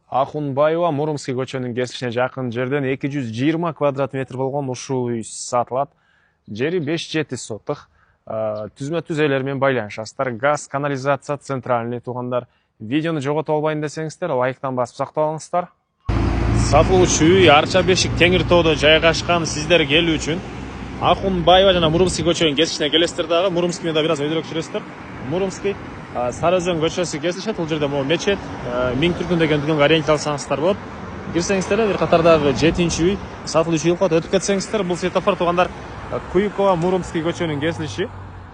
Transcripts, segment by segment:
Акунбаева Мурумский көчөнүн кесишине жакын жерден 220 квадрат метр болгон ушул үй сатылат. Жери 5-7 сотық. Түзмө түзелер менен байланышасыздар. Газ, канализация, центральный туугандар. Видеону жогото албайын десеңиздер, лайктан басып сактап алыңыздар. Сатылуучу үй Арча Бешик Теңир тоодо жайгашкан. Сиздер келүү үчүн Акунбаева жана Мурумский көчөнүн кесишине келесиздер дагы. Мурумский менен да бир аз өйдөрөөк жүрөсүздөр. Мурумский Сарыөзөн көчөсү кесишет. Бул жерде могу мечет, Миң Түркүн деген дүкөнгө ориентир алсаңыздар болот. Кирсеңиздер бир катардагы 7-чи үй сатылуучу үй өтүп кетсеңиздер, бул светофор туугандар Куйкова Мурумский көчөнүн кесилиши.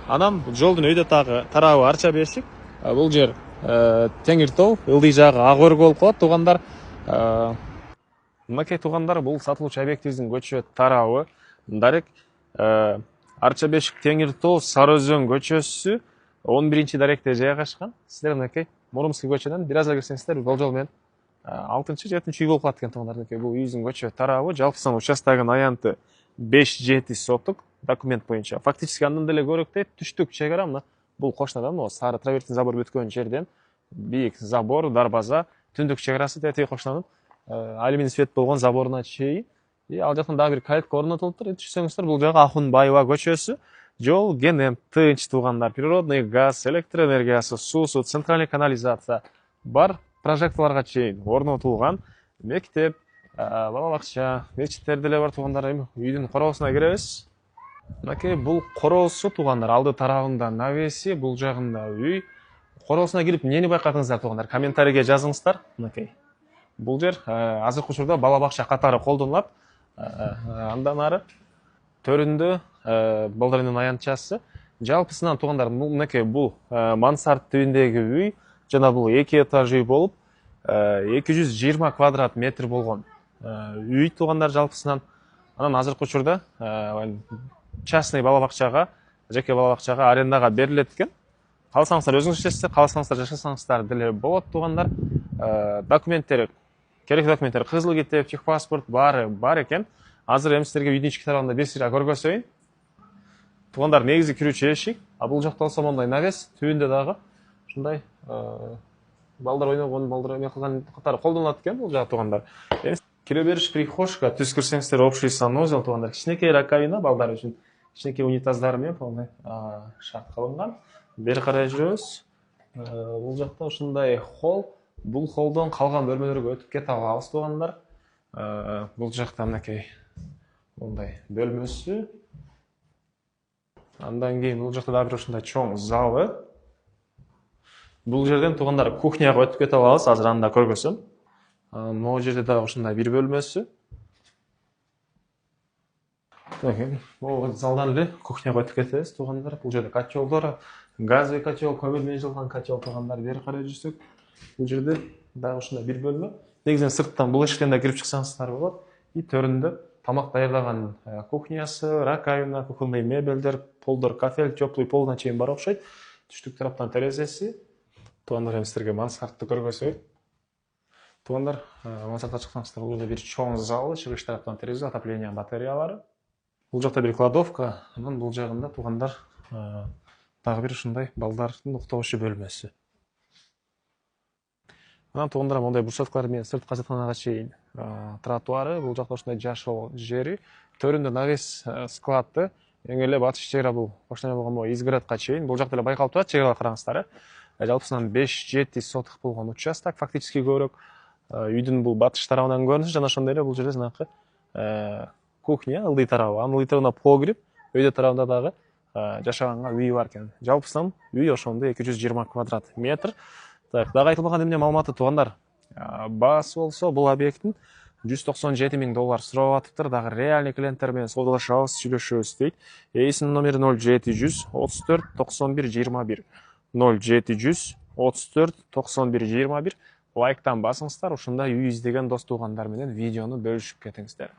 Анан жолдун өйдө тарабы Арча Бешик. Бул жер Теңир тоо, ылдый жагы Ак өргө болуп калат туугандар. Мынакей туугандар, бул сатылуучу объектибиздин көчө тарабы. Дарек Арча Бешик Теңир тоо Сарыөзөн көчөсү 11-чи даректе жайгашкан. Сиздер мынакей Мурумский көчөдөн бир аз кирсеңиздер, бул жол менен 6-чы, 7-чи үй болуп калат экен туугандар. Бул үйүбүздүн көчө тарабы, жалпы сан участогунун аянты 5-7 соток документ боюнча. Фактически андан деле көрөктөйт түштүк чегара мына бул кошунадан, сары травертин забор бүткөн жерден бийик забор, дарбаза, түндүк чегарасы тети кошунанын алюминий свет болгон заборуна чейин. Ал жактан дагы бир калитка орнотулуптур. Түшсөңүздөр, бул жагы Акунбаева көчөсү. Жол кенен тынч туугандар. Природный газ, электроэнергиясы, суусу, центральный канализация бар, прожекторлорго чейин орнотулган. Мектеп, бала бакча, мечиттер деле бар туугандар. Эми үйдүн короосуна киребиз. Мынакей бул короосу туугандар, алды тарабында навеси, бул жагында үй. Короосуна кирип эмнени байкадыңыздар туугандар? Комментарийге жазыңыздар. Мынакей. Бул жер азыркы учурда бала бакча катары колдонулат. Андан ары төрүндө балдарынын аянтчасы. Жалпысынан туугандар, мынакей бул мансард түбүндөгү үй, жана бул 2 этаж үй болуп 220 квадрат метр болгон үй туугандар жалпысынан. Анан азыркы учурда частный бала бакчага, жеке бала бакчага арендага берилет экен. Калсаңыздар өзүңүз иштесиздер, калсаңыздар жашасаңыздар деле болот туугандар. Документтери, керектүү документтер, кызыл китеп, техпаспорт бар экен. Азыр эми сиздерге үйдүн ички тарабында бир сыйра көргөзөйүн. Туугандар, негизи кирүүчү эшик, бул жакта болсо мондай навес, түбүндө дагы ушундай балдар ойногон, балдар эме кылган катары колдонулат экен бул жагы туугандар. Кире бериш прихожка, түз кирсеңиздер общий санузел туугандар. Кичинекей раковина балдар үчүн, кичинекей унитаздар менен полный шарт кылынган. Бери карай жүрөбүз. Бул жакта ушундай холл, бул холлдон калган бөлмөлөргө өтүп кете алабыз туугандар. Бул жакта мынакей мындай бөлмөсү. Андан кийин бул жакта дагы бир ушундай чоң залы. Бул жерден туугандар кухняга өтүп кете алабыз, азыр аны да көргөзөм. Могу жерде дагы ушундай бир бөлмөсү. Могу залдан эле кухняга өтүп кетебиз туугандар. Бул жерде котелдор, газовый котел, көмүр менен жылган котел туугандар. Бери карай жүрсөк, бул жерде дагы ушундай бир бөлмө. Негизинен сырттан бул эшиктен да кирип чыксаңыздар болот. И төрүндө тамак даярдаган кухнясы, раковина, кухонный мебелдер, полдор, кафель, теплый полуна чейин бар окшойт. Түштүк тараптан терезеси. Туугандар, эми сиздерге мансардты көргөзөйүн. Туугандар, мансардка чыксаңыздар, бул жерде бир чоң зал, чыгыш тараптан терезе, отопление батареялары. Бул жакта бир кладовка, анан бул жагында туугандар дагы бир ушундай балдардын уктоочу бөлмөсү. Анан туугандар, мондай бурчаткалар менен сырт ажатканага чейин тротуары, бул жакта ушундай жашоо жери, төрүндө навес складты, эң эле батыш чегара бул кошуна болгон изгородко чейин. Бул жакта эле байкалып турат, чегарага караңыздар. Жалпысынан 5-7 соток болгон участок, фактически көбүрөөк үйдүн бул батыш тарабынан көрүнүш, жана ошондой эле бул жерде жанакы кухня, ылдый тарабы, анын ылдый тарабына погреб, өйдө тарабында дагы жашаганга үй бар экен. Жалпысынан үй ошондой 220 квадрат метр. Дагы айтылбаган эмне маалыматы туугандар. Баасы болсо бул объекттин $197 000 сурап атыптыр. Дагы реальный клиенттер менен саудалашабыз, сүйлөшөбүз дейт. Эйсинин номери 0700 34 91 21. 0700 34 91 21. Лайктан басыңыздар, ушундай үй издеген дос туугандар менен видеону бөлүшүп кетиңиздер.